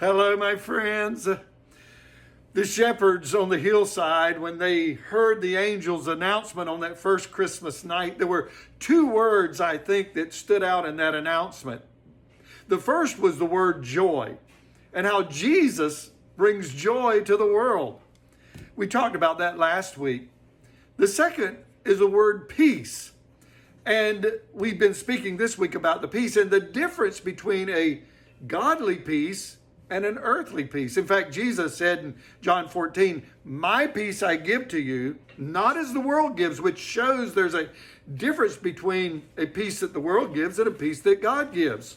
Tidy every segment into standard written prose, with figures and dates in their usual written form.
Hello, my friends. The shepherds on the hillside, when they heard the angel's announcement on that first Christmas night, there were two words, I think, that stood out in that announcement. The first was the word joy, and how Jesus brings joy to the world. We talked about that last week. The second is the word peace. And we've been speaking this week about the peace and the difference between a godly peace and an earthly peace. In fact, Jesus said in John 14, "My peace I give to you, not as the world gives," which shows there's a difference between a peace that the world gives and a peace that God gives.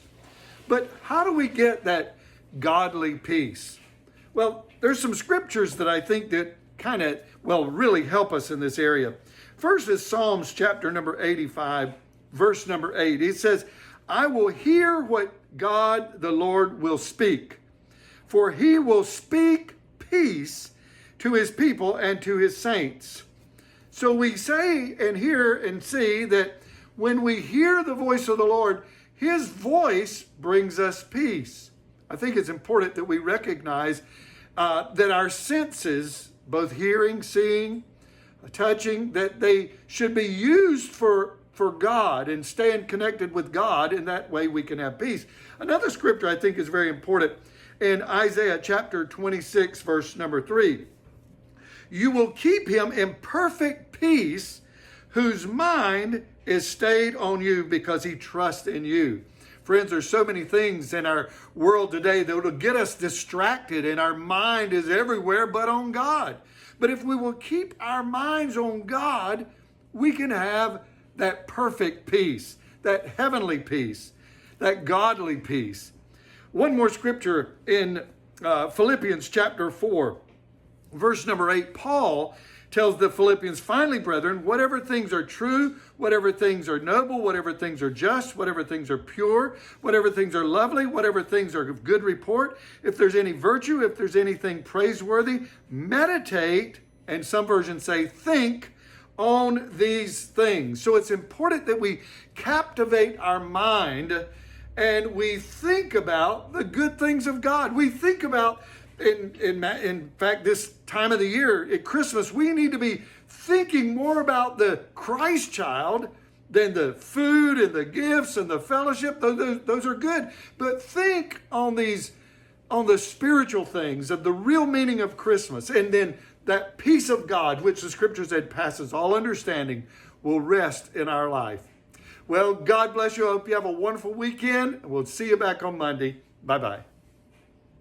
But how do we get that godly peace? Well, there's some scriptures that I think that really help us in this area. First is Psalms chapter number 85, verse number 8. It says, "I will hear what God the Lord will speak. For he will speak peace to his people and to his saints." So we say and hear and see that when we hear the voice of the Lord, his voice brings us peace. I think it's important that we recognize that our senses, both hearing, seeing, touching, that they should be used for God and staying connected with God. In that way we can have peace. Another scripture I think is very important in Isaiah chapter 26, verse number 3. "You will keep him in perfect peace, whose mind is stayed on you because he trusts in you." Friends, there's so many things in our world today that will get us distracted, and our mind is everywhere but on God. But if we will keep our minds on God, we can have that perfect peace, that heavenly peace, that godly peace. One more scripture in Philippians chapter 4, verse number 8. Paul tells the Philippians, "Finally, brethren, whatever things are true, whatever things are noble, whatever things are just, whatever things are pure, whatever things are lovely, whatever things are of good report, if there's any virtue, if there's anything praiseworthy, meditate," and some versions say think, "on these things." So it's important that we captivate our mind and we think about the good things of God. We think about, in fact, this time of the year, at Christmas, we need to be thinking more about the Christ child than the food and the gifts and the fellowship. Those are good. But think on the spiritual things of the real meaning of Christmas. And then that peace of God, which the scripture said passes all understanding, will rest in our life. Well, God bless you. I hope you have a wonderful weekend. We'll see you back on Monday. Bye-bye.